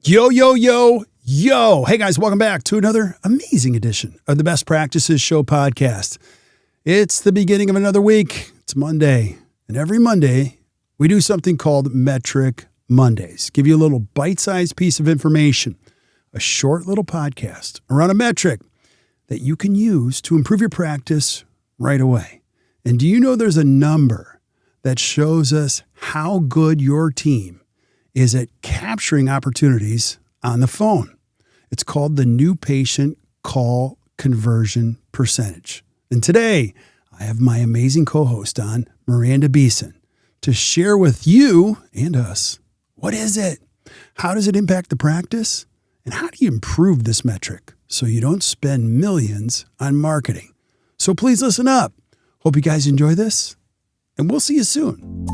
Yo, yo, yo, yo. Hey guys, welcome back to another amazing edition of the Best Practices Show podcast. It's the beginning of another week. It's Monday. And every Monday, we do something called Metric Mondays. Give you a little bite-sized piece of information, a short little podcast around a metric that you can use to improve your practice right away. And do you know there's a number that shows us how good your team is at capturing opportunities on the phone? It's called the new patient call conversion percentage. And today, I have my amazing co-host on, Miranda Beeson, to share with you and us, what is it? How does it impact the practice? And how do you improve this metric so you don't spend millions on marketing? So please listen up. Hope you guys enjoy this, and we'll see you soon.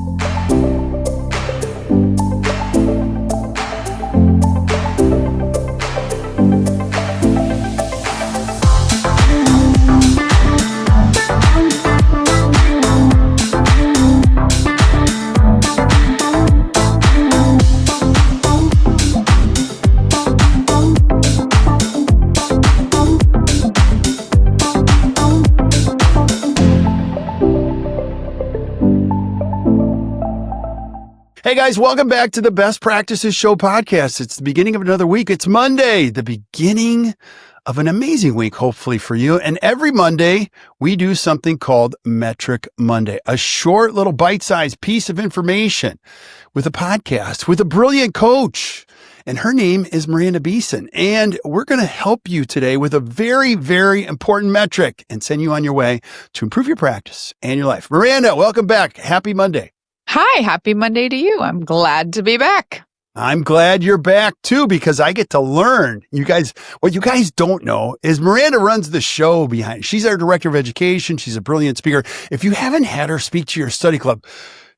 Hey guys, welcome back to the Best Practices Show podcast. It's the beginning of another week. It's Monday, the beginning of an amazing week, hopefully for you. And every Monday, we do something called Metric Monday, a short little bite-sized piece of information with a podcast with a brilliant coach. And her name is Miranda Beeson. And we're going to help you today with a very, very important metric and send you on your way to improve your practice and your life. Miranda, welcome back. Happy Monday. Hi, happy Monday to you. I'm glad to be back. I'm glad you're back too, because I get to learn. You guys, what you guys don't know is Miranda runs the show behind. She's our director of education. She's a brilliant speaker. If you haven't had her speak to your study club,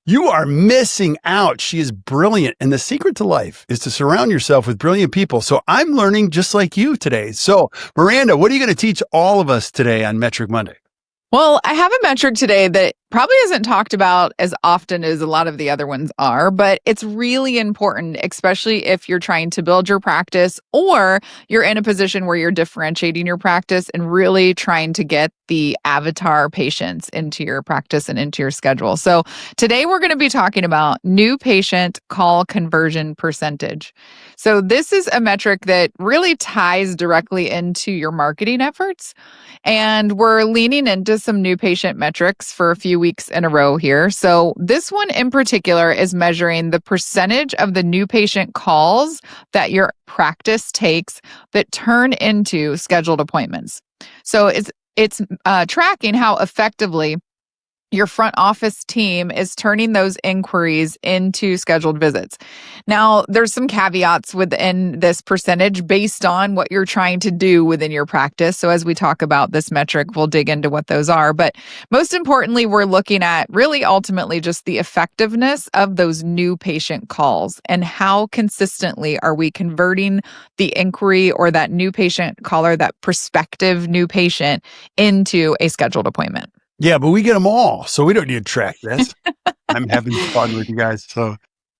you are missing out. She is brilliant. And the secret to life is to surround yourself with brilliant people. So I'm learning just like you today. So Miranda, what are you going to teach all of us today on Metric Monday? Well, I have a metric today that probably isn't talked about as often as a lot of the other ones are, but it's really important, especially if you're trying to build your practice or you're in a position where you're differentiating your practice and really trying to get the avatar patients into your practice and into your schedule. So today we're going to be talking about new patient call conversion percentage. So this is a metric that really ties directly into your marketing efforts. And we're leaning into some new patient metrics for a few weeks in a row here. So this one in particular is measuring the percentage of the new patient calls that your practice takes that turn into scheduled appointments. So it's tracking how effectively your front office team is turning those inquiries into scheduled visits. Now, there's some caveats within this percentage based on what you're trying to do within your practice. So as we talk about this metric, we'll dig into what those are. But most importantly, we're looking at really ultimately just the effectiveness of those new patient calls and how consistently are we converting the inquiry or that new patient caller, that prospective new patient, into a scheduled appointment. Yeah, but we get them all, so we don't need to track this. I'm having fun with you guys.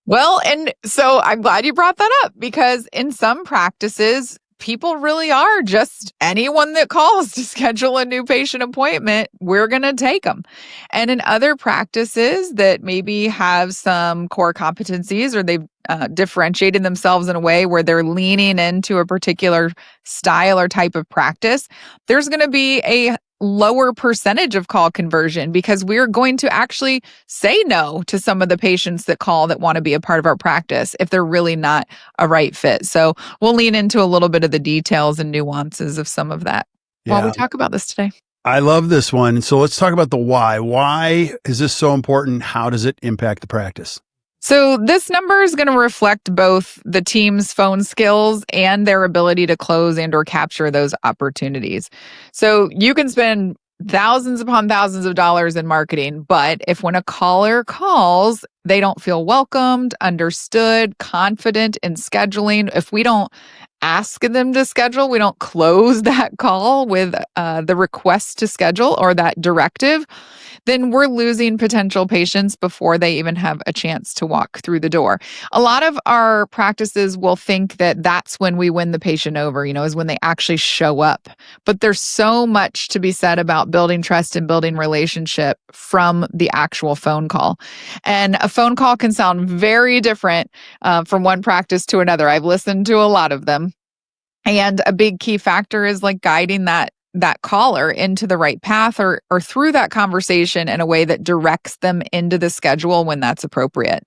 Well, and so I'm glad you brought that up because in some practices, people really are just anyone that calls to schedule a new patient appointment, we're going to take them. And in other practices that maybe have some core competencies or they've differentiated themselves in a way where they're leaning into a particular style or type of practice, there's going to be a lower percentage of call conversion because we're going to actually say no to some of the patients that call that want to be a part of our practice if they're really not a right fit. So we'll lean into a little bit of the details and nuances of some of that while we talk about this today. I love this one. So let's talk about the why. Why is this so important? How does it impact the practice? So this number is going to reflect both the team's phone skills and their ability to close and or capture those opportunities. So you can spend thousands upon thousands of dollars in marketing, but if when a caller calls, they don't feel welcomed, understood, confident in scheduling, if we don't ask them to schedule, we don't close that call with the request to schedule or that directive, then we're losing potential patients before they even have a chance to walk through the door. A lot of our practices will think that that's when we win the patient over, is when they actually show up. But there's so much to be said about building trust and building relationship from the actual phone call. And a phone call can sound very different from one practice to another. I've listened to a lot of them. And a big key factor is like guiding that caller into the right path or through that conversation in a way that directs them into the schedule when that's appropriate.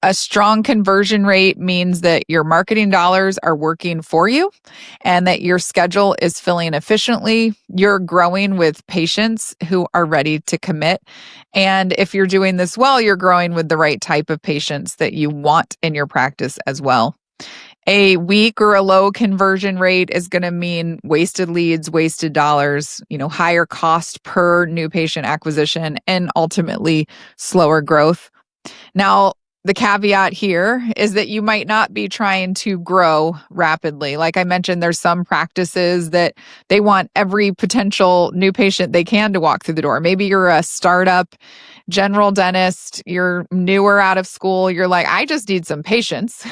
A strong conversion rate means that your marketing dollars are working for you and that your schedule is filling efficiently. You're growing with patients who are ready to commit. And if you're doing this well, you're growing with the right type of patients that you want in your practice as well. A weak or a low conversion rate is going to mean wasted leads, wasted dollars, higher cost per new patient acquisition, and ultimately slower growth. Now, the caveat here is that you might not be trying to grow rapidly. Like I mentioned, there's some practices that they want every potential new patient they can to walk through the door. Maybe you're a startup general dentist, you're newer out of school, you're like, I just need some patience.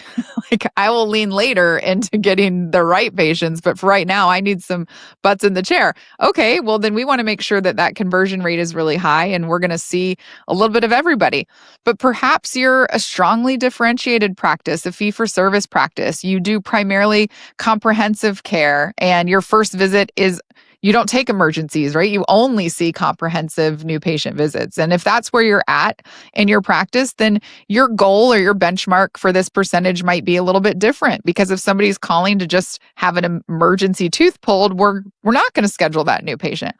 Like I will lean later into getting the right patients, but for right now, I need some butts in the chair. Okay, well then we want to make sure that that conversion rate is really high and we're going to see a little bit of everybody. But perhaps you're a strongly differentiated practice, a fee-for-service practice. You do primarily comprehensive care and your first visit is you don't take emergencies, right? You only see comprehensive new patient visits. And if that's where you're at in your practice, then your goal or your benchmark for this percentage might be a little bit different because if somebody's calling to just have an emergency tooth pulled, we're not going to schedule that new patient.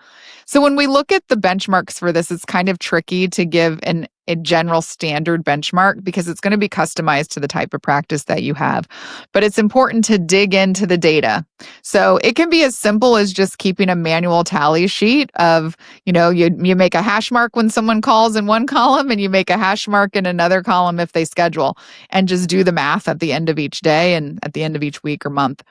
So when we look at the benchmarks for this, it's kind of tricky to give a general standard benchmark because it's going to be customized to the type of practice that you have. But it's important to dig into the data. So it can be as simple as just keeping a manual tally sheet of, you make a hash mark when someone calls in one column and you make a hash mark in another column if they schedule, and just do the math at the end of each day and at the end of each week or month.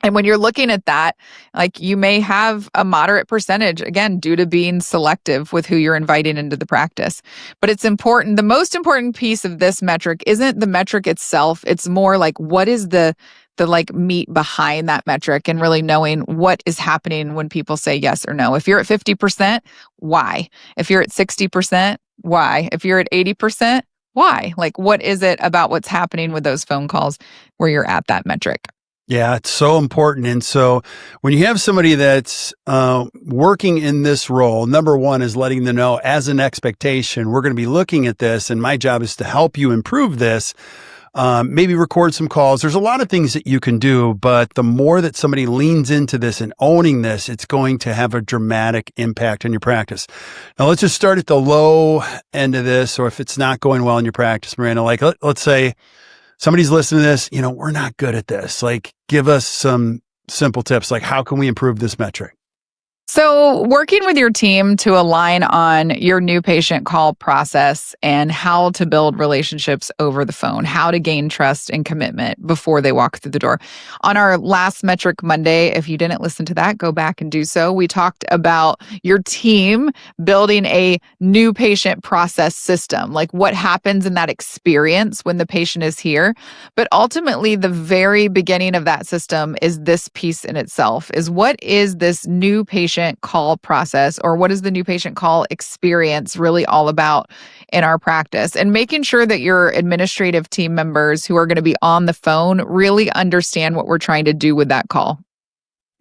And when you're looking at that, like you may have a moderate percentage, again, due to being selective with who you're inviting into the practice. But it's important. The most important piece of this metric isn't the metric itself. It's more like what is the like meat behind that metric and really knowing what is happening when people say yes or no. If you're at 50%, why? If you're at 60%, why? If you're at 80%, why? Like what is it about what's happening with those phone calls where you're at that metric? Yeah, it's so important. And so when you have somebody that's working in this role, number one is letting them know as an expectation, we're going to be looking at this and my job is to help you improve this. Maybe record some calls. There's a lot of things that you can do, but the more that somebody leans into this and owning this, it's going to have a dramatic impact on your practice. Now, let's just start at the low end of this, or if it's not going well in your practice, Miranda, like let's say somebody's listening to this, we're not good at this. Like, give us some simple tips. Like, how can we improve this metric? So working with your team to align on your new patient call process and how to build relationships over the phone, how to gain trust and commitment before they walk through the door. On our last Metric Monday, if you didn't listen to that, go back and do so. We talked about your team building a new patient process system, like what happens in that experience when the patient is here. But ultimately, the very beginning of that system is this piece in itself, is what is this new patient call process, or what is the new patient call experience really all about in our practice, and making sure that your administrative team members who are going to be on the phone really understand what we're trying to do with that call.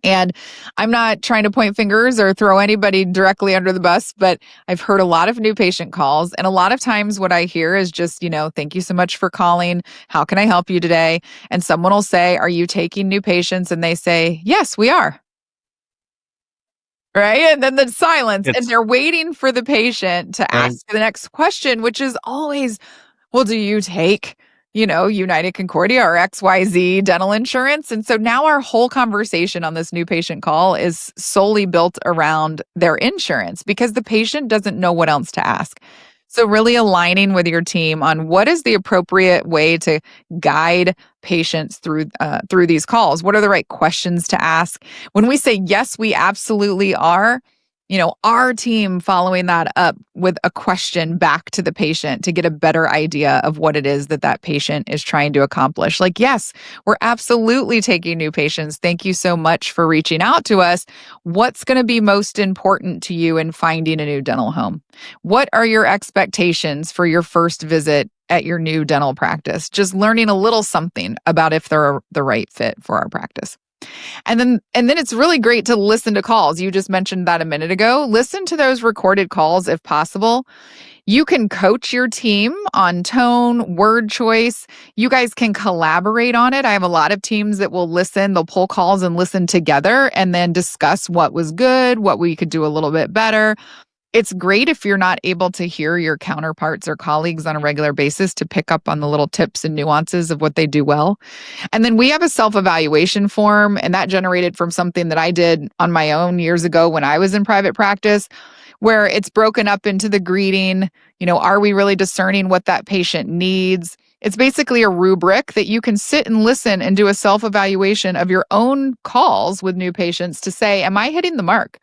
And I'm not trying to point fingers or throw anybody directly under the bus, but I've heard a lot of new patient calls. And a lot of times what I hear is just, thank you so much for calling. How can I help you today? And someone will say, are you taking new patients? And they say, yes, we are. Right? And then the silence, and they're waiting for the patient to ask the next question, which is always, well, do you take, United Concordia or XYZ dental insurance? And so now our whole conversation on this new patient call is solely built around their insurance because the patient doesn't know what else to ask. So really aligning with your team on what is the appropriate way to guide patients through these calls. What are the right questions to ask? When we say yes, we absolutely are, our team following that up with a question back to the patient to get a better idea of what it is that that patient is trying to accomplish. Like, yes, we're absolutely taking new patients. Thank you so much for reaching out to us. What's going to be most important to you in finding a new dental home? What are your expectations for your first visit at your new dental practice? Just learning a little something about if they're the right fit for our practice. And then it's really great to listen to calls. You just mentioned that a minute ago. Listen to those recorded calls if possible. You can coach your team on tone, word choice. You guys can collaborate on it. I have a lot of teams that will listen. They'll pull calls and listen together and then discuss what was good, what we could do a little bit better. It's great if you're not able to hear your counterparts or colleagues on a regular basis to pick up on the little tips and nuances of what they do well. And then we have a self-evaluation form, and that generated from something that I did on my own years ago when I was in private practice, where it's broken up into the greeting. Are we really discerning what that patient needs? It's basically a rubric that you can sit and listen and do a self-evaluation of your own calls with new patients to say, am I hitting the mark?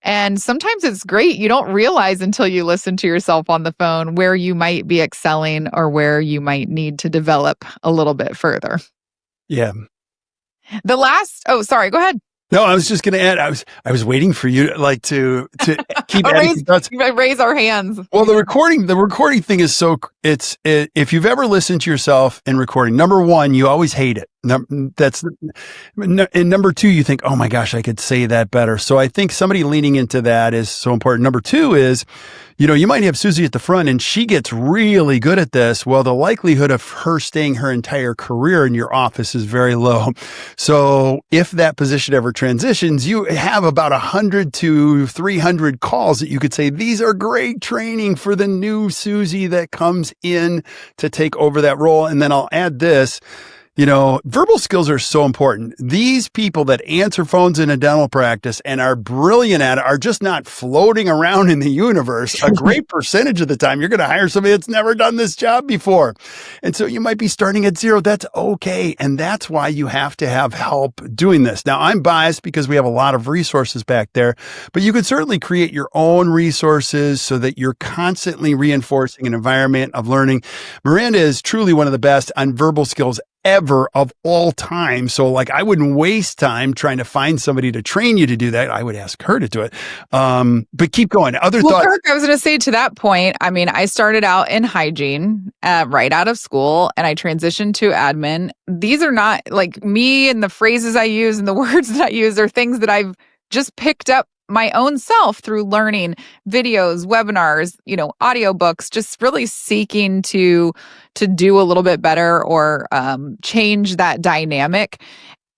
And sometimes it's great. You don't realize until you listen to yourself on the phone where you might be excelling or where you might need to develop a little bit further. Yeah. Sorry, go ahead. No, I was just going to add. I was waiting for you to keep adding. Raise our hands. Well, the recording thing is if you've ever listened to yourself in recording, number one, you always hate it. And number two, you think, oh my gosh, I could say that better. So I think somebody leaning into that is so important. Number two is, you might have Susie at the front and she gets really good at this. Well, the likelihood of her staying her entire career in your office is very low. So if that position ever transitions, you have about 100 to 300 calls that you could say, these are great training for the new Susie that comes in to take over that role. And then I'll add this. Verbal skills are so important. These people that answer phones in a dental practice and are brilliant at it are just not floating around in the universe. A great percentage of the time, you're going to hire somebody that's never done this job before. And so you might be starting at zero. That's okay. And that's why you have to have help doing this. Now, I'm biased because we have a lot of resources back there, but you could certainly create your own resources so that you're constantly reinforcing an environment of learning. Miranda is truly one of the best on verbal skills ever of all time. So I wouldn't waste time trying to find somebody to train you to do that. I would ask her to do it. But keep going. Other thoughts? Kirk, I was going to say to that point, I started out in hygiene right out of school and I transitioned to admin. These are not me, and the phrases I use and the words that I use are things that I've just picked up my own self through learning videos, webinars, audiobooks, just really seeking to do a little bit better or change that dynamic.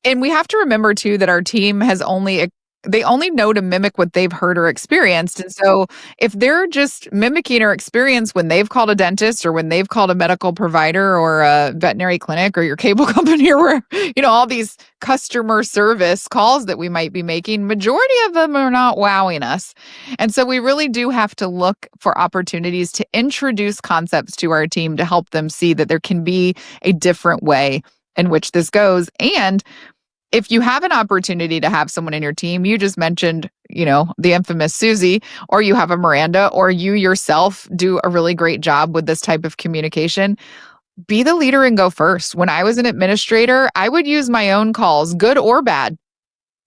And we have to remember too that our team they only know to mimic what they've heard or experienced. And so if they're just mimicking or experience when they've called a dentist or when they've called a medical provider or a veterinary clinic or your cable company or where, all these customer service calls that we might be making, majority of them are not wowing us. And so we really do have to look for opportunities to introduce concepts to our team to help them see that there can be a different way in which this goes. And if you have an opportunity to have someone in your team, you just mentioned, the infamous Susie, or you have a Miranda, or you yourself do a really great job with this type of communication, be the leader and go first. When I was an administrator, I would use my own calls, good or bad.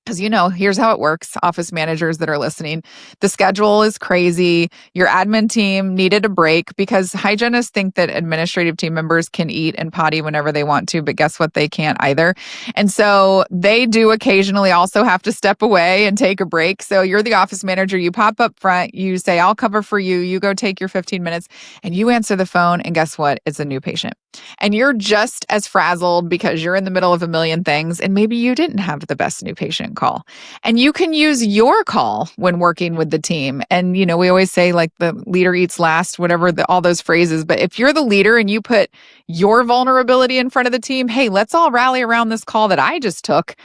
Because, here's how it works, office managers that are listening. The schedule is crazy. Your admin team needed a break because hygienists think that administrative team members can eat and potty whenever they want to, but guess what? They can't either. And so they do occasionally also have to step away and take a break. So you're the office manager. You pop up front. You say, I'll cover for you. You go take your 15 minutes and you answer the phone. And guess what? It's a new patient. And you're just as frazzled because you're in the middle of a million things. And maybe you didn't have the best new patient call. And you can use your call when working with the team. And, we always say the leader eats last, whatever, all those phrases. But if you're the leader and you put your vulnerability in front of the team, hey, let's all rally around this call that I just took.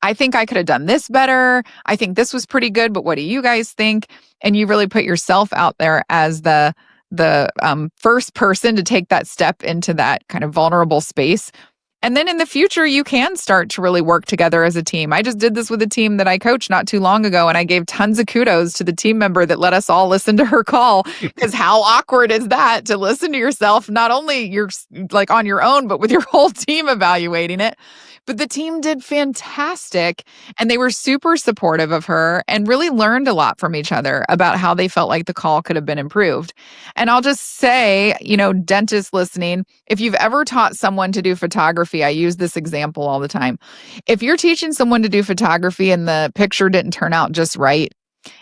I think I could have done this better. I think this was pretty good, but what do you guys think? And you really put yourself out there as the the first person to take that step into that kind of vulnerable space. And then in the future, you can start to really work together as a team. I just did this with a team that I coached not too long ago, and I gave tons of kudos to the team member that let us all listen to her call, because how awkward is that to listen to yourself, not only you're like on your own, but with your whole team evaluating it. But the team did fantastic, and they were super supportive of her and really learned a lot from each other about how they felt like the call could have been improved. And I'll just say, dentists listening, if you've ever taught someone to do photography, I use this example all the time. If you're teaching someone to do photography and the picture didn't turn out just right,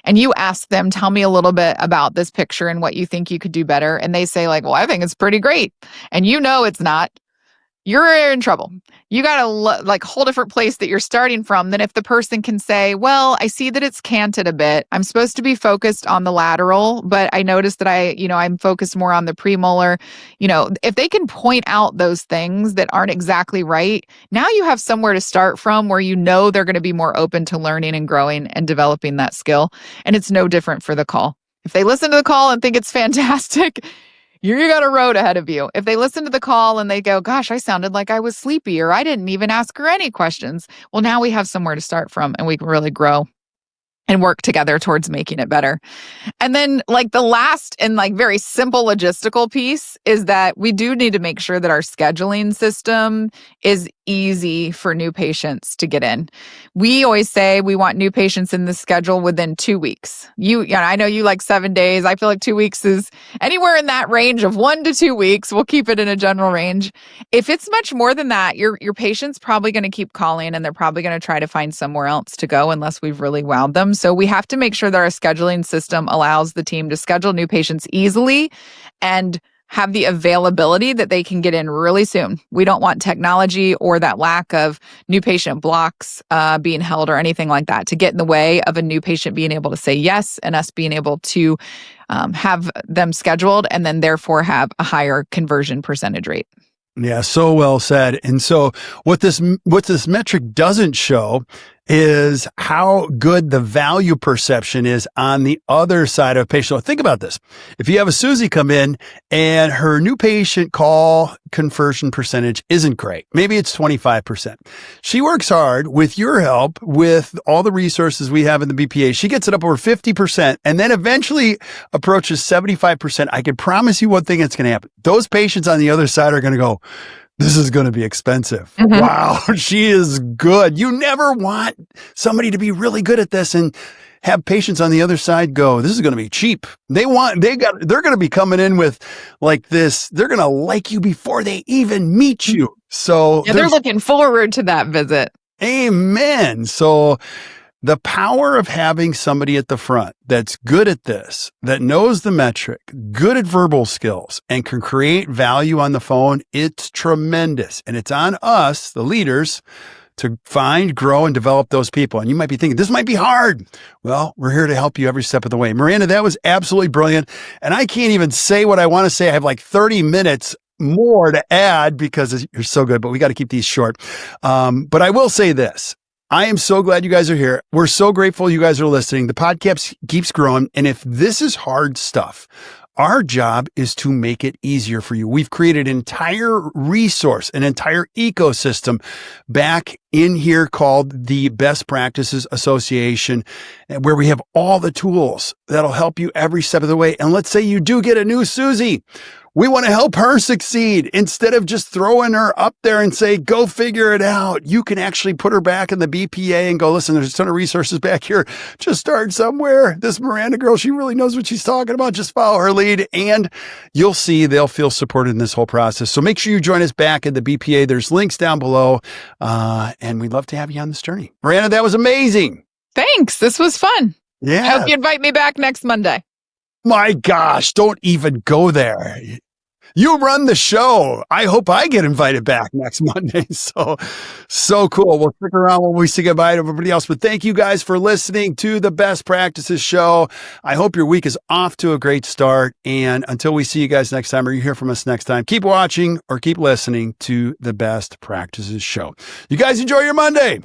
and you ask them, tell me a little bit about this picture and what you think you could do better, and they say like, well, I think it's pretty great, and it's not, you're in trouble. You got a whole different place that you're starting from than if the person can say, well, I see that it's canted a bit. I'm supposed to be focused on the lateral, but I noticed that I'm focused more on the premolar. If they can point out those things that aren't exactly right, now you have somewhere to start from where they're going to be more open to learning and growing and developing that skill. And it's no different for the call. If they listen to the call and think it's fantastic, you got a road ahead of you. If they listen to the call and they go, gosh, I sounded like I was sleepy, or I didn't even ask her any questions. Well, now we have somewhere to start from, and we can really grow and work together towards making it better. And then the last and very simple logistical piece is that we do need to make sure that our scheduling system is easy for new patients to get in. We always say we want new patients in the schedule within 2 weeks. I know you like 7 days. I feel like 2 weeks is anywhere in that range of 1 to 2 weeks. We'll keep it in a general range. If it's much more than that, your patient's probably going to keep calling, and they're probably going to try to find somewhere else to go unless we've really wowed them. So we have to make sure that our scheduling system allows the team to schedule new patients easily and have the availability that they can get in really soon. We don't want technology or that lack of new patient blocks being held or anything like that to get in the way of a new patient being able to say yes and us being able to have them scheduled and then therefore have a higher conversion percentage rate. Yeah, so well said. And so what this metric doesn't show is how good the value perception is on the other side of a patient. So think about this. If you have a Susie come in and her new patient call conversion percentage isn't great, maybe it's 25%. She works hard with your help, with all the resources we have in the BPA. She gets it up over 50% and then eventually approaches 75%. I can promise you one thing that's going to happen. Those patients on the other side are going to go, this is going to be expensive. Mm-hmm. Wow, she is good. You never want somebody to be really good at this and have patients on the other side go, this is going to be cheap. They're going to be coming in with like this. They're going to like you before they even meet you. So they're looking forward to that visit. Amen. So the power of having somebody at the front that's good at this, that knows the metric, good at verbal skills, and can create value on the phone, it's tremendous. And it's on us, the leaders, to find, grow, and develop those people. And you might be thinking, this might be hard. Well, we're here to help you every step of the way. Miranda, that was absolutely brilliant. And I can't even say what I want to say. I have like 30 minutes more to add because you're so good, but we got to keep these short. But I will say this. I am so glad you guys are here. We're so grateful you guys are listening. The podcast keeps growing. And if this is hard stuff, our job is to make it easier for you. We've created an entire resource, an entire ecosystem back in here called the Best Practices Association, where we have all the tools that'll help you every step of the way. And let's say you do get a new Susie. We want to help her succeed. Instead of just throwing her up there and say, go figure it out, you can actually put her back in the BPA and go, listen, there's a ton of resources back here. Just start somewhere. This Miranda girl, she really knows what she's talking about. Just follow her lead and you'll see they'll feel supported in this whole process. So make sure you join us back at the BPA. There's links down below. And we'd love to have you on this journey. Miranda, that was amazing. Thanks. This was fun. Yeah. I hope you invite me back next Monday. My gosh, don't even go there. You run the show. I hope I get invited back next Monday. So cool. We'll stick around when we say goodbye to everybody else. But thank you guys for listening to the Best Practices Show. I hope your week is off to a great start. And until we see you guys next time or you hear from us next time, keep watching or keep listening to the Best Practices Show. You guys enjoy your Monday.